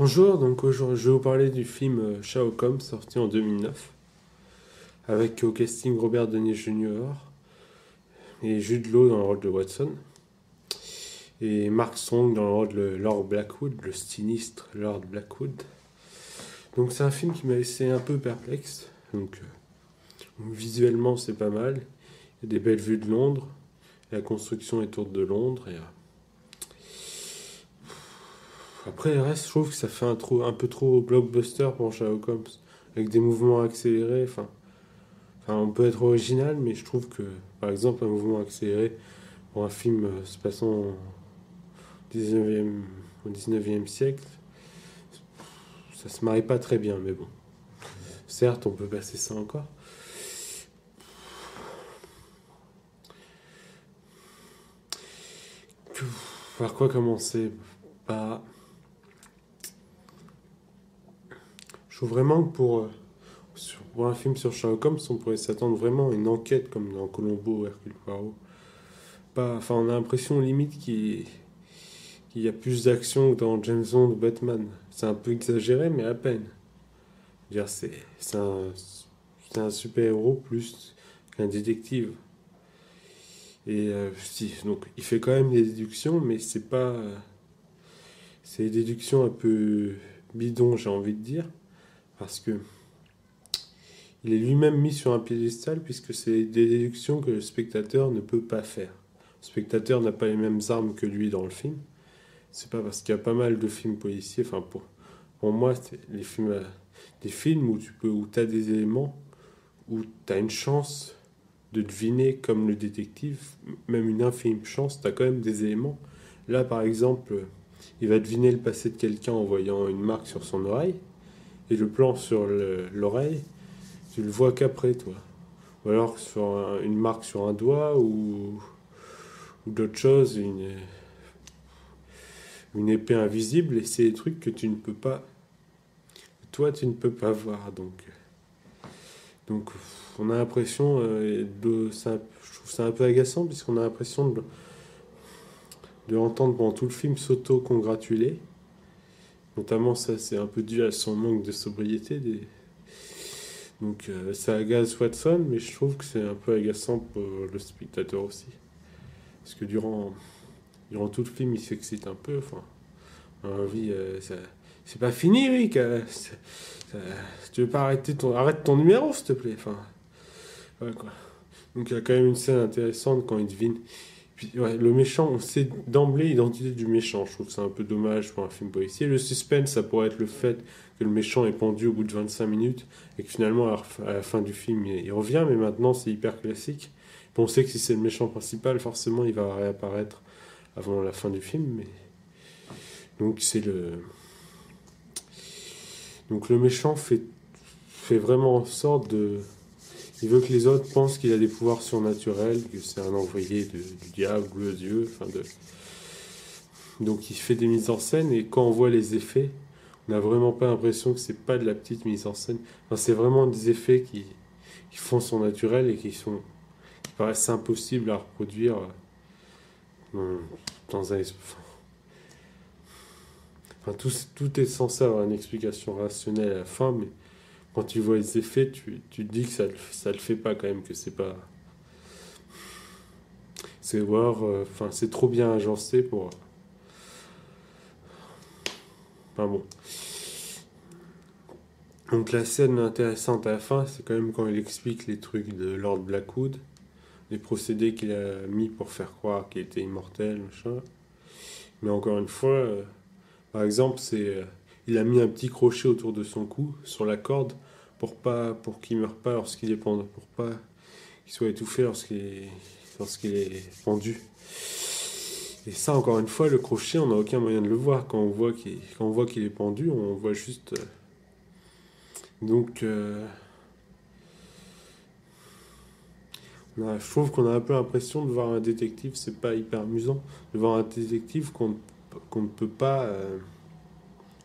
Bonjour, donc aujourd'hui je vais vous parler du film Shao Kahn sorti en 2009 avec au casting Robert Downey Jr. et Jude Law dans le rôle de Watson et Mark Strong dans le rôle de Lord Blackwood, le sinistre Lord Blackwood. Donc c'est un film qui m'a laissé un peu perplexe. Visuellement c'est pas mal, il y a des belles vues de Londres, la construction est autour de Londres et après le reste je trouve que ça fait un peu trop blockbuster pour Sherlock Holmes avec des mouvements accélérés. Enfin, on peut être original, mais je trouve que, par exemple, un mouvement accéléré pour un film se passant au 19e, au 19e siècle, ça se marie pas très bien, mais bon. Certes, on peut passer ça encore. Par quoi commencer? Bah, je trouve vraiment que pour un film sur Sherlock Holmes, on pourrait s'attendre vraiment à une enquête comme dans Columbo ou Hercule Poirot. Pas, enfin, on a l'impression limite qu'il y a plus d'action que dans James Bond ou Batman. C'est un peu exagéré, mais à peine. Je veux dire, c'est un super-héros plus qu'un détective. Et si, donc il fait quand même des déductions, mais c'est pas. C'est des déductions un peu bidon, j'ai envie de dire, parce que il est lui-même mis sur un piédestal, puisque c'est des déductions que le spectateur ne peut pas faire. Le spectateur n'a pas les mêmes armes que lui dans le film. C'est pas parce qu'il y a pas mal de films policiers, enfin pour moi, c'est les films, des films où tu as des éléments, où tu as une chance de deviner comme le détective, même une infime chance, tu as quand même des éléments. Là, par exemple, il va deviner le passé de quelqu'un en voyant une marque sur son oreille, et le plan sur l'oreille, tu le vois qu'après, toi. Ou alors sur une marque sur un doigt, ou d'autres choses, une épée invisible, et c'est des trucs que tu ne peux pas, toi, tu ne peux pas voir. Donc on a l'impression je trouve ça un peu agaçant puisqu'on a l'impression de l'entendre pendant tout le film s'auto-congratuler. Notamment ça c'est un peu dû à son manque de sobriété. Donc ça agace Watson, mais je trouve que c'est un peu agaçant pour le spectateur aussi. Parce que durant tout le film il s'excite un peu. Enfin, on a envie, c'est pas fini, oui. Tu veux pas arrête ton numéro s'il te plaît. Enfin, ouais, quoi. Donc il y a quand même une scène intéressante quand il devine. Puis ouais, le méchant, on sait d'emblée l'identité du méchant. Je trouve que c'est un peu dommage pour un film policier. Le suspense, ça pourrait être le fait que le méchant est pendu au bout de 25 minutes et que finalement, à la fin du film, il revient. Mais maintenant, c'est hyper classique. Puis on sait que si c'est le méchant principal, forcément, il va réapparaître avant la fin du film. Donc c'est le... Donc le méchant fait vraiment en sorte de... Il veut que les autres pensent qu'il a des pouvoirs surnaturels, que c'est un envoyé du diable ou de Dieu. Donc il fait des mises en scène et quand on voit les effets, on n'a vraiment pas l'impression que c'est pas de la petite mise en scène. Enfin, c'est vraiment des effets qui font son naturel et qui paraissent impossibles à reproduire dans un... Enfin, tout est censé avoir une explication rationnelle à la fin, mais quand tu vois les effets, tu te dis que ça le fait pas quand même, que c'est pas... C'est voir, enfin, c'est trop bien agencé pour... Enfin bon. Donc la scène intéressante à la fin, c'est quand même quand il explique les trucs de Lord Blackwood, les procédés qu'il a mis pour faire croire qu'il était immortel, machin. Mais encore une fois, par exemple, il a mis un petit crochet autour de son cou, sur la corde, pour qu'il meure pas lorsqu'il est pendu, pour pas qu'il soit étouffé lorsqu'il est pendu. Et ça, encore une fois, le crochet, on n'a aucun moyen de le voir. Quand on voit qu'il est pendu, on voit juste. Donc, je trouve qu'on a un peu l'impression de voir un détective, c'est pas hyper amusant, de voir un détective qu'on ne peut pas,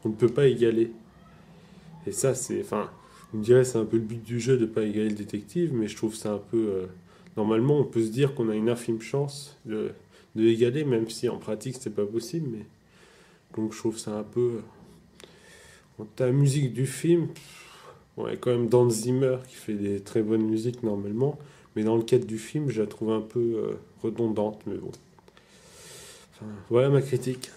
on ne peut pas égaler. Et ça, c'est, enfin, on dirait c'est un peu le but du jeu de ne pas égaler le détective, mais je trouve ça un peu. Normalement, on peut se dire qu'on a une infime chance de égaler, même si en pratique c'est pas possible. Mais donc je trouve ça un peu. Quant à la musique du film, ouais, quand même Hans Zimmer qui fait des très bonnes musiques normalement, mais dans le cadre du film, je la trouve un peu redondante, mais bon. Enfin, voilà ma critique.